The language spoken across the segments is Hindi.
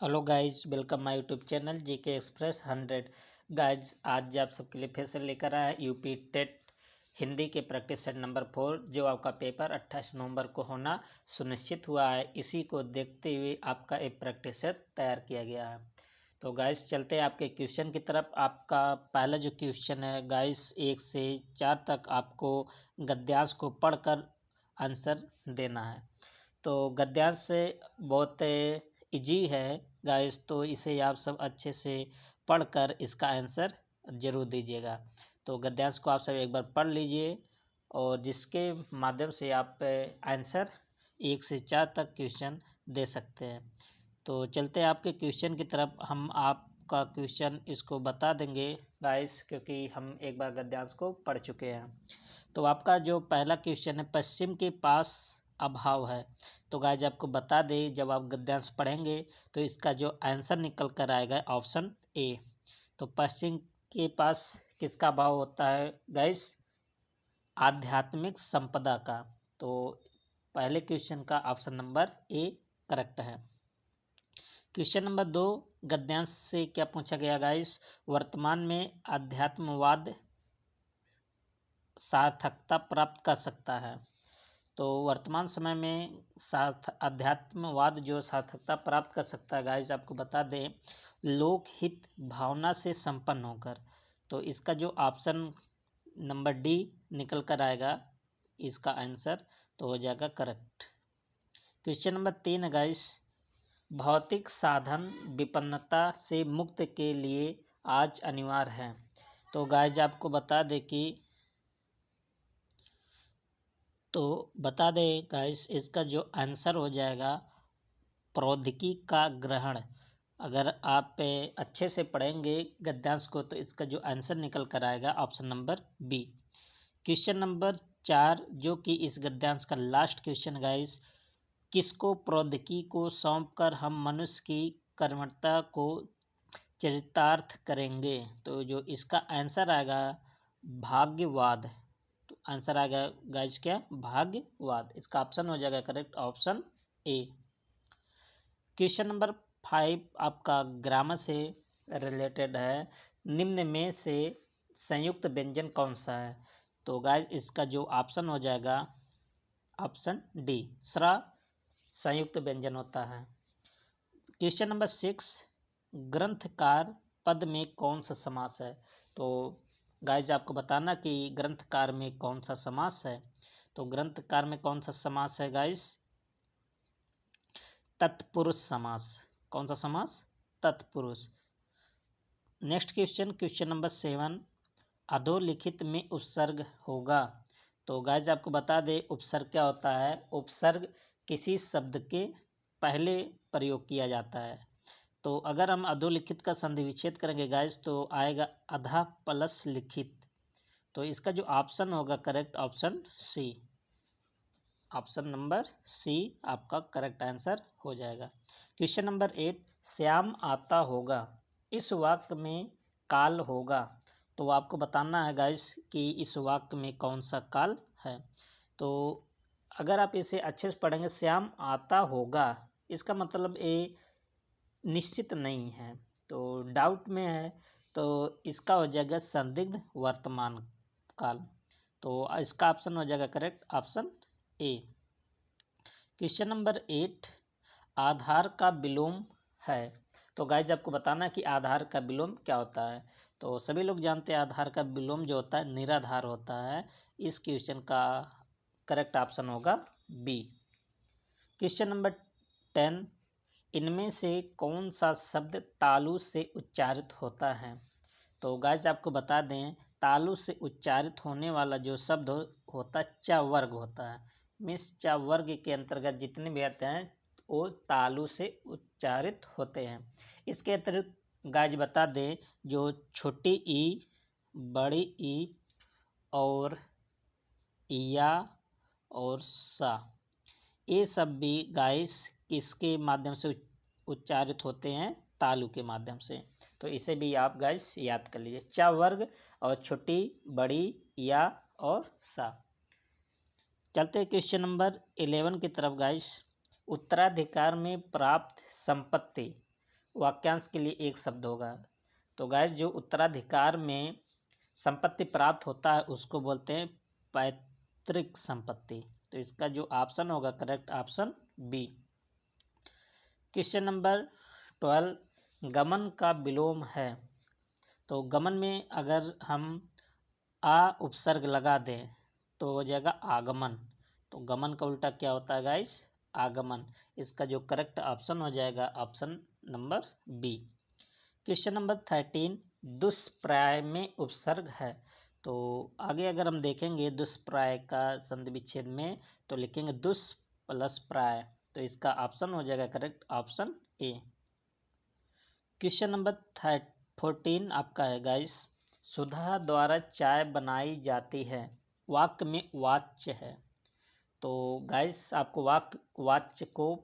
Hello guys, welcome my YouTube channel GK express 100। Guys आज आप सबके लिए फिर से लेकर आया यूपी टेट हिंदी के प्रैक्टिस सेट नंबर 4, जो आपका पेपर 28 नवंबर को होना सुनिश्चित हुआ है। इसी को देखते हुए आपका एक प्रैक्टिस सेट तैयार किया गया है। तो गाइज चलते हैं आपके क्वेश्चन की तरफ। आपका पहला जो क्वेश्चन है गाइज, 1 से 4 तक आपको गद्यांश को पढ़कर आंसर देना है। तो गद्यांश से बहुत इजी है गाइस, तो इसे आप सब अच्छे से पढ़कर इसका आंसर ज़रूर दीजिएगा। तो गद्यांश को आप सब एक बार पढ़ लीजिए और जिसके माध्यम से आप आंसर 1 से 4 तक क्वेश्चन दे सकते हैं। तो चलते हैं आपके क्वेश्चन की तरफ। हम आपका क्वेश्चन इसको बता देंगे गाइस, क्योंकि हम एक बार गद्यांश को पढ़ चुके हैं। तो आपका जो पहला क्वेश्चन है, पश्चिम के पास अभाव है। तो गाइस आपको बता दें, जब आप गद्यांश पढ़ेंगे तो इसका जो आंसर निकल कर आएगा ऑप्शन ए। तो पश्चिम के पास किसका अभाव होता है गाइस? आध्यात्मिक संपदा का। तो पहले क्वेश्चन का ऑप्शन नंबर ए करेक्ट है। क्वेश्चन नंबर 2, गद्यांश से क्या पूछा गया गाइस? वर्तमान में अध्यात्मवाद सार्थकता प्राप्त कर सकता है। तो वर्तमान समय में अध्यात्मवाद जो सार्थकता प्राप्त कर सकता है गाइस, आपको बता दें, लोकहित भावना से संपन्न होकर। तो इसका जो ऑप्शन नंबर डी निकल कर आएगा, इसका आंसर तो हो जाएगा करेक्ट। क्वेश्चन नंबर 3 है गाइस, भौतिक साधन विपन्नता से मुक्त के लिए आज अनिवार्य है। तो गाइस आपको बता दें कि गाइस, इसका जो आंसर हो जाएगा प्रौद्योगिकी का ग्रहण। अगर आप अच्छे से पढ़ेंगे गद्यांश को तो इसका जो आंसर निकल कर आएगा option number B. Question number 4, जो कि इस गद्यांश का लास्ट क्वेश्चन गाइस, किसको प्रौद्योगिकी को सौंप कर हम मनुष्य की कर्मठता को चरितार्थ करेंगे? तो जो इसका आंसर आएगा भाग्यवाद। तो आंसर आ गया गाइस क्या? भाग्यवाद। इसका ऑप्शन हो जाएगा correct option A. Question number 5 आपका ग्रामर से रिलेटेड है। निम्न में से संयुक्त व्यंजन कौन सा है? तो गाइस इसका जो ऑप्शन हो जाएगा ऑप्शन डी, स्रा संयुक्त व्यंजन होता है। क्वेश्चन नंबर 6, ग्रंथकार पद में कौन सा समास है? तो गाइज आपको बताना कि ग्रंथकार में कौन सा समास है। तो ग्रंथकार में कौन सा समास है गाइज? तत्पुरुष समास। कौन सा समास? तत्पुरुष। नेक्स्ट क्वेश्चन नंबर 7, अधोलिखित में उपसर्ग होगा। तो गाइज आपको बता दें, उपसर्ग क्या होता है? उपसर्ग किसी शब्द के पहले प्रयोग किया जाता है। तो अगर हम अधोलिखित का संधि विच्छेद करेंगे गाइस, तो आएगा अधा प्लस लिखित। तो इसका जो ऑप्शन होगा correct option C. Option number C आपका करेक्ट आंसर हो जाएगा। क्वेश्चन नंबर 8, श्याम आता होगा, इस वाक्य में काल होगा। तो आपको बताना है गाइस कि इस वाक्य में कौन सा काल है। तो अगर आप इसे अच्छे से पढ़ेंगे, श्याम आता होगा, इसका मतलब ये निश्चित नहीं है, तो डाउट में है। तो इसका हो जाएगा संदिग्ध वर्तमान काल। तो इसका ऑप्शन हो जाएगा correct option A. Question number 8, आधार का विलोम है। तो गाइज आपको बताना कि आधार का विलोम क्या होता है। तो सभी लोग जानते हैं आधार का विलोम जो होता है निराधार होता है। इस क्वेश्चन का करेक्ट ऑप्शन होगा बी। क्वेश्चन नंबर 10, इनमें से कौन सा शब्द तालु से उच्चारित होता है? तो गाइस आपको बता दें, तालु से उच्चारित होने वाला जो शब्द होता है च वर्ग होता है। मीन्स च वर्ग के अंतर्गत जितने भी आते हैं वो तालु से उच्चारित होते हैं। इसके अतिरिक्त गाइस बता दें, जो छोटी ई, बड़ी ई और या और सा, ये सब भी गाइस किसके माध्यम से उच्चारित होते हैं? तालु के माध्यम से। तो इसे भी आप गाइस याद कर लीजिए, च वर्ग और छोटी, बड़ी, या और सा। चलते हैं क्वेश्चन नंबर 11 की तरफ गाइस। उत्तराधिकार में प्राप्त संपत्ति वाक्यांश के लिए एक शब्द होगा। तो गाइस जो उत्तराधिकार में संपत्ति प्राप्त होता है उसको बोलते हैं पैतृक संपत्ति। तो इसका जो ऑप्शन होगा correct option B. Question number 12, गमन का विलोम है। तो गमन में अगर हम आ उपसर्ग लगा दें तो हो जाएगा आगमन। तो गमन का उल्टा क्या होता है गाइस? आगमन। इसका जो करेक्ट ऑप्शन हो जाएगा option number B. Question number 13, दुष्प्राय में उपसर्ग है। तो आगे अगर हम देखेंगे दुष्प्राय का संधि विच्छेद में तो लिखेंगे दुष् प्लस प्राय। तो इसका ऑप्शन हो जाएगा correct option A. Question number 14 आपका है गाइस, सुधा द्वारा चाय बनाई जाती है। वाक्य में वाच्य है। तो गाइस आपको वाच्य को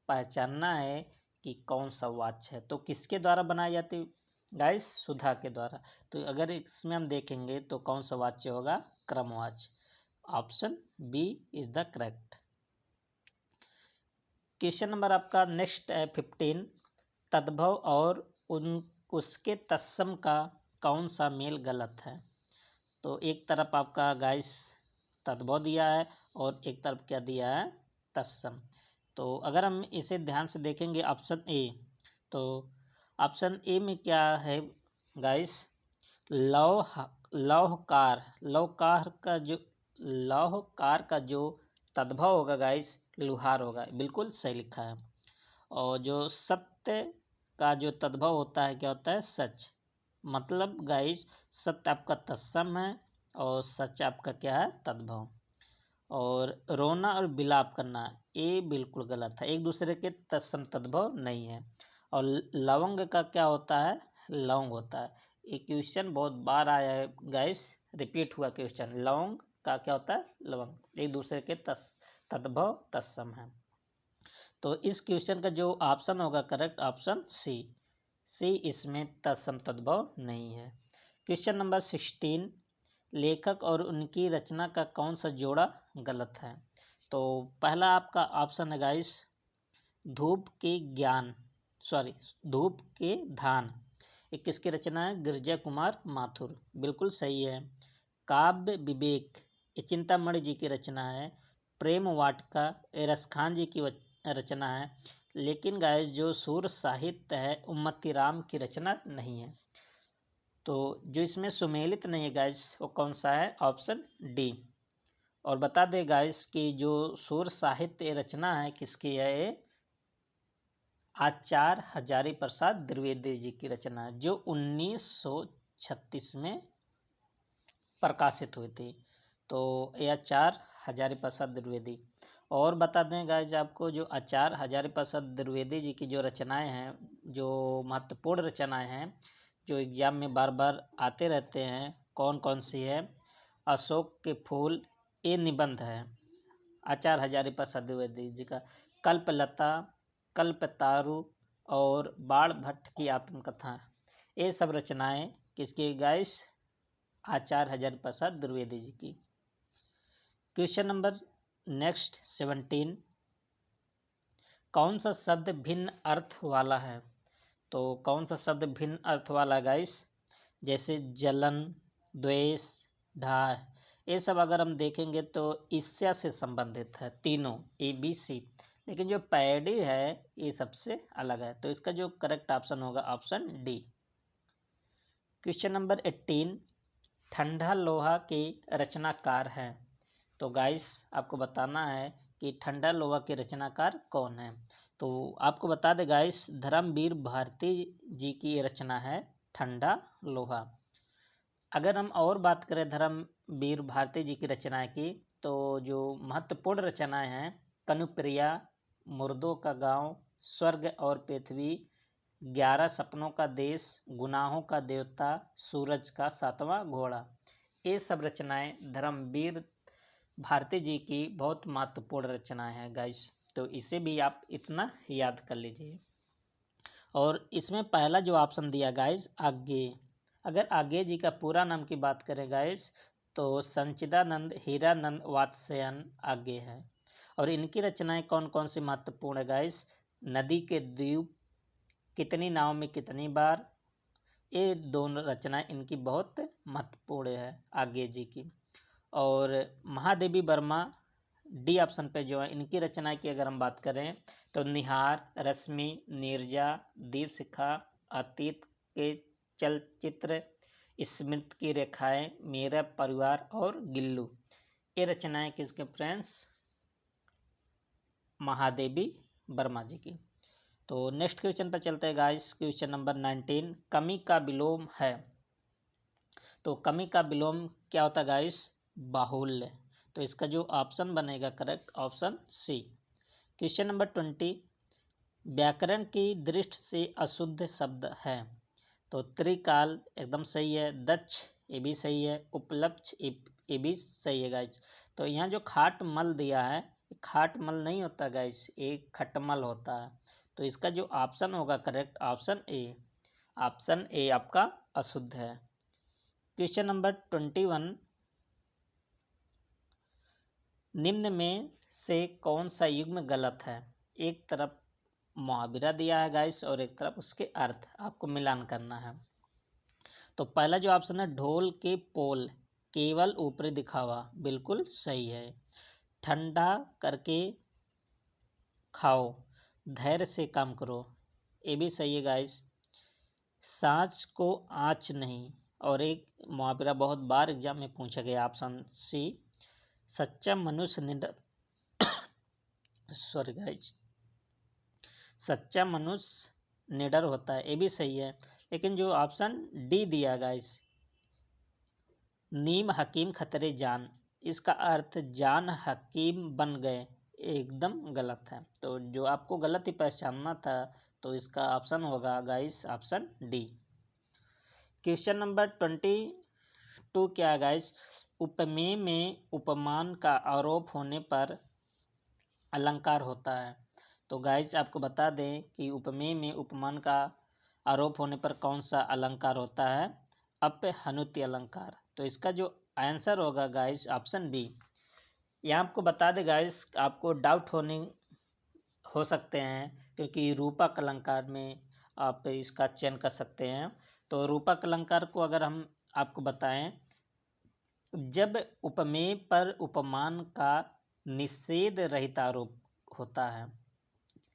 पहचानना है कि कौन सा वाच्य है। तो किसके द्वारा बनाई जाती है गाइस? सुधा के द्वारा। तो अगर इसमें हम देखेंगे तो कौन सा वाच्य होगा? क्रमवाच्य। Option B is the correct. Question number आपका नेक्स्ट है 15, तद्भव और उसके तत्सम का कौन सा मेल गलत है। तो एक तरफ आपका गाइस तद्भव दिया है और एक तरफ क्या दिया है? तत्सम। तो अगर हम इसे ध्यान से देखेंगे ऑप्शन ए, तो ऑप्शन ए में क्या है गाइस? लौहकार का जो तद्भव होगा गाइस लुहार होगा। बिल्कुल सही लिखा है। और जो सत्य का जो तद्भव होता है क्या होता है? सच। मतलब गाइस सत्य आपका तत्सम है और सच आपका क्या है? तद्भव। और रोना और विलाप करना ये बिल्कुल गलत है, एक दूसरे के तत्सम तद्भव नहीं है। और लवंग का क्या होता है? लौंग होता है। ये क्वेश्चन बहुत बार आया है गाइस, रिपीट हुआ क्वेश्चन। लौंग का क्या होता है? लवंग। एक दूसरे के तद्भव तत्सम है। तो इस क्वेश्चन का जो ऑप्शन होगा करेक्ट ऑप्शन सी इसमें तत्सम तद्भव नहीं है। क्वेश्चन नंबर 16, लेखक और उनकी रचना का कौन सा जोड़ा गलत है। तो पहला आपका ऑप्शन है गाइस धूप के धान। ये किसकी रचना है? गिरिजा कुमार माथुर। बिल्कुल सही है। काव्य विवेक ये चिंतामणि जी की रचना है। प्रेम वाटिका ये रसखान जी की रचना है। लेकिन गाइस जो सूर साहित्य है उम्मती राम की रचना नहीं है। तो जो इसमें सुमेलित नहीं है गाइस वो कौन सा है? Option D. और बता दे गाइस कि जो सूर साहित्य रचना है किसकी है? ये आचार्य हजारी प्रसाद द्विवेदी जी की रचना है जो 1936 में प्रकाशित हुई थी। तो ये आचार्य हजारी प्रसाद द्विवेदी। और बता दें गाइस आपको जो आचार्य हजारी प्रसाद द्विवेदी जी की जो रचनाएं हैं, जो महत्वपूर्ण रचनाएं हैं जो एग्जाम में बार बार आते रहते हैं, कौन कौन सी है? अशोक के फूल ये निबंध है आचार्य हजारी प्रसाद द्विवेदी जी का। कल्पलता, कल्पतारु और बाण भट्ट की आत्मकथा ये सब रचनाएं किसकी गाइस? आचार्य हजारी प्रसाद द्विवेदी जी की। क्वेश्चन नंबर नेक्स्ट 17, कौन सा शब्द भिन्न अर्थ वाला है। तो कौन सा शब्द भिन्न अर्थ वाला गाइस? जैसे जलन, द्वेष, ढाह ये सब अगर हम देखेंगे तो ईर्ष्या से संबंधित है तीनों ABC। लेकिन जो पैडी है ये सबसे अलग है। तो इसका जो करेक्ट ऑप्शन होगा ऑप्शन डी। क्वेश्चन नंबर 18, ठंडा लोहा के रचनाकार हैं। तो गाइस आपको बताना है कि ठंडा लोहा के रचनाकार कौन है। तो आपको बता दे गाइस धर्मवीर भारती जी की रचना है ठंडा लोहा। अगर हम और बात करें धर्मवीर भारती जी की रचनाएं की तो जो महत्वपूर्ण रचनाएं हैं कनुप्रिया, मुर्दों का गांव, स्वर्ग और पृथ्वी, 11 सपनों का देश, गुनाहों का देवता, सूरज का 7वां घोड़ा ये सब रचनाएं धर्मवीर भारती जी की बहुत महत्वपूर्ण रचनाएं हैं गाइस। तो इसे भी आप इतना याद कर लीजिए। और इसमें पहला जो ऑप्शन दिया गाइस आगे, अगर आगे जी का पूरा नाम की बात करें गाइस तो संचिदानंद हीरानंद वात्स्यायन आगे है। और इनकी रचनाएं कौन कौन सी महत्वपूर्ण है गाइस? नदी के द्वीप, कितनी नाव में कितनी बार, ये दोनों रचनाएं इनकी बहुत महत्वपूर्ण है आगे जी की। और महादेवी वर्मा डी ऑप्शन पे जो है इनकी रचना की अगर हम बात करें तो निहार, रश्मि, नीरजा, दीपशिखा, अतीत के चलचित्र, स्मृति की रेखाएं, मेरा परिवार और गिल्लू, ये रचनाएं किसके फ्रेंड्स, महादेवी वर्मा जी की। तो नेक्स्ट क्वेश्चन पर चलते हैं गाइस, क्वेश्चन नंबर 19, कमी का विलोम है। तो कमी का विलोम क्या होता है गाइस, बाहुल्य। तो इसका जो ऑप्शन बनेगा correct option C. Question number 20, व्याकरण की दृष्टि से अशुद्ध शब्द है। तो त्रिकाल एकदम सही है, दक्ष ये भी सही है, उपलब्ध ये भी सही है गाइस। तो यहाँ जो खाट मल दिया है, खाट मल नहीं होता गाइस, एक खटमल होता है। तो इसका जो ऑप्शन होगा correct option A, option A आपका अशुद्ध है। क्वेश्चन नंबर 21, निम्न में से कौन सा युग्म गलत है। एक तरफ मुहावरा दिया है गाइस और एक तरफ उसके अर्थ आपको मिलान करना है। तो पहला जो ऑप्शन है, ढोल के पोल केवल ऊपरी दिखावा, बिल्कुल सही है। ठंडा करके खाओ, धैर्य से काम करो, ये भी सही है गाइस। सांच को आँच नहीं, और एक मुहावरा बहुत बार एग्जाम में पूछा गया, ऑप्शन सी। सच्चा मनुष्य निडर सॉरी गाइस, सच्चा मनुष्य निडर होता है, ये भी सही है। लेकिन जो ऑप्शन डी दिया गाइस, नीम हकीम खतरे जान, इसका अर्थ जान हकीम बन गए, एकदम गलत है। तो जो आपको गलत ही पहचानना था, तो इसका ऑप्शन होगा guys option D. Question number 22 क्या है गाइस, उपमेय में उपमान का आरोप होने पर अलंकार होता है। तो गाइस आपको बता दें कि उपमेय में उपमान का आरोप होने पर कौन सा अलंकार होता है, अपहनुति अलंकार। तो इसका जो आंसर होगा गाइस ऑप्शन बी। यहाँ आपको बता दें गाइस, आपको डाउट हो सकते हैं, क्योंकि रूपक अलंकार में आप इसका चयन कर सकते हैं। तो रूपक अलंकार को अगर हम आपको बताएं, जब उपमेय पर उपमान का निषेध रहित आरोप होता है,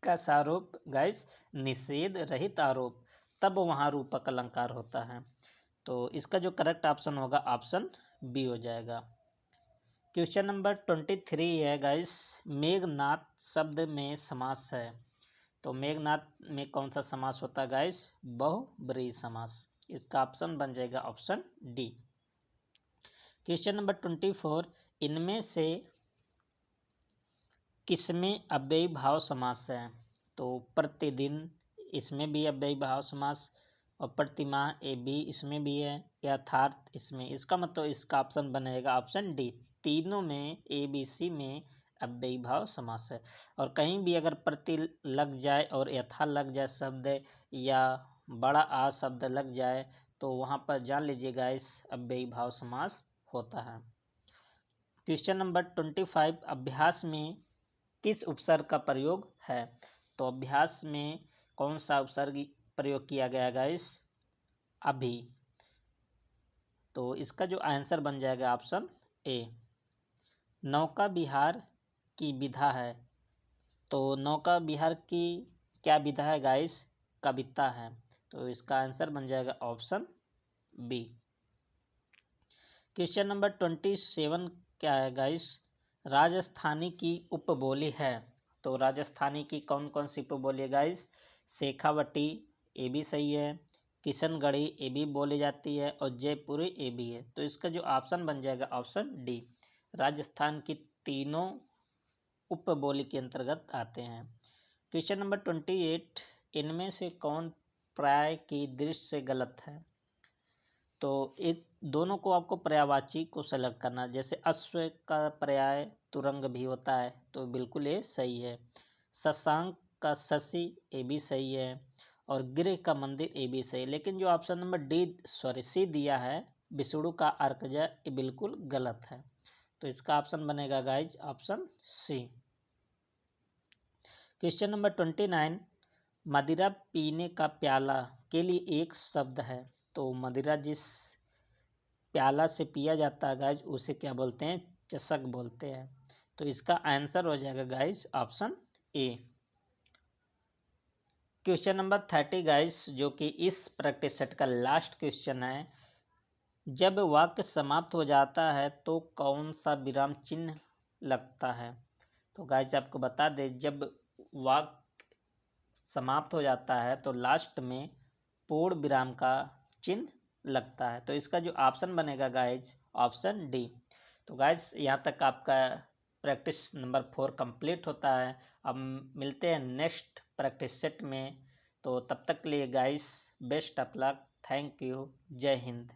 कैसा आरोप गाइस, निषेध रहित आरोप, तब वहाँ रूपक अलंकार होता है। तो इसका जो करेक्ट ऑप्शन होगा ऑप्शन बी हो जाएगा। क्वेश्चन नंबर 23 है गाइस, मेघनाद शब्द में समास है। तो मेघनाद में कौन सा समास होता है गाइस, बहुब्रीहि समास, इसका ऑप्शन बन जाएगा ऑप्शन डी। क्वेश्चन नंबर 24, इनमें से किसमें अव्ययी भाव समास है। तो प्रतिदिन इसमें भी अव्ययी भाव समास, और प्रतिमाह ये भी इसमें भी है, यथार्थ इसमें, इसका मतलब इसका ऑप्शन बनेगा ऑप्शन डी। तीनों में ए बी सी में अव्ययी भाव समास है। और कहीं भी अगर प्रति लग जाए और यथा लग जाए शब्द, या बड़ा आ शब्द लग जाए, तो वहाँ पर जान लीजिएगा इस अव्ययी भाव समास होता है। क्वेश्चन नंबर 25, अभ्यास में किस उपसर्ग का प्रयोग है। तो अभ्यास में कौन सा उपसर्ग प्रयोग किया गया गाइस, अभी। तो इसका जो आंसर बन जाएगा ऑप्शन ए। नौका विहार की विधा है। तो नौका विहार की क्या विधा है गाइस, कविता है। तो इसका आंसर बन जाएगा ऑप्शन बी। क्वेश्चन नंबर 27 क्या है गाइस, राजस्थानी की उपबोली है। तो राजस्थानी की कौन कौन सी उपबोली है गाइस, शेखावटी ये भी सही है, किशनगढ़ी ये भी बोली जाती है, और जयपुरी ये भी है। तो इसका जो ऑप्शन बन जाएगा ऑप्शन डी, राजस्थान की तीनों उपबोली के अंतर्गत आते हैं। क्वेश्चन नंबर 28, इनमें से कौन प्राय की दृष्टि से गलत है। तो एक दोनों को आपको पर्यायवाची को सेलेक्ट करना, जैसे अश्व का पर्याय तुरंग भी होता है, तो बिल्कुल ये सही है। शशांक का शशि ये भी सही है, और गृह का मंदिर ये भी सही है। लेकिन जो ऑप्शन नंबर सी दिया है, विष्णु का अर्कजा, ये बिल्कुल गलत है। तो इसका ऑप्शन बनेगा guys option C. Question number 29, मदिरा पीने का प्याला के लिए एक शब्द है। तो मदिरा जिस प्याला से पिया जाता है गाइज उसे क्या बोलते हैं? चषक बोलते हैं। तो इसका आंसर हो जाएगा guys option A. Question number 30 guys, जो कि इस प्रैक्टिस सेट का लास्ट क्वेश्चन है। जब वाक्य समाप्त हो जाता है तो कौन सा विराम चिन्ह लगता है? तो गाइज आपको बता दें, जब वाक्य समाप्त हो जाता है तो लास्ट में पूर्ण विराम का चिन्ह लगता है। तो इसका जो ऑप्शन बनेगा गाइज ऑप्शन डी। तो गाइज यहाँ तक आपका प्रैक्टिस नंबर 4 कंप्लीट होता है। अब मिलते हैं नेक्स्ट प्रैक्टिस सेट में। तो तब तक के लिए guys best of luck. Thank you. जय हिंद।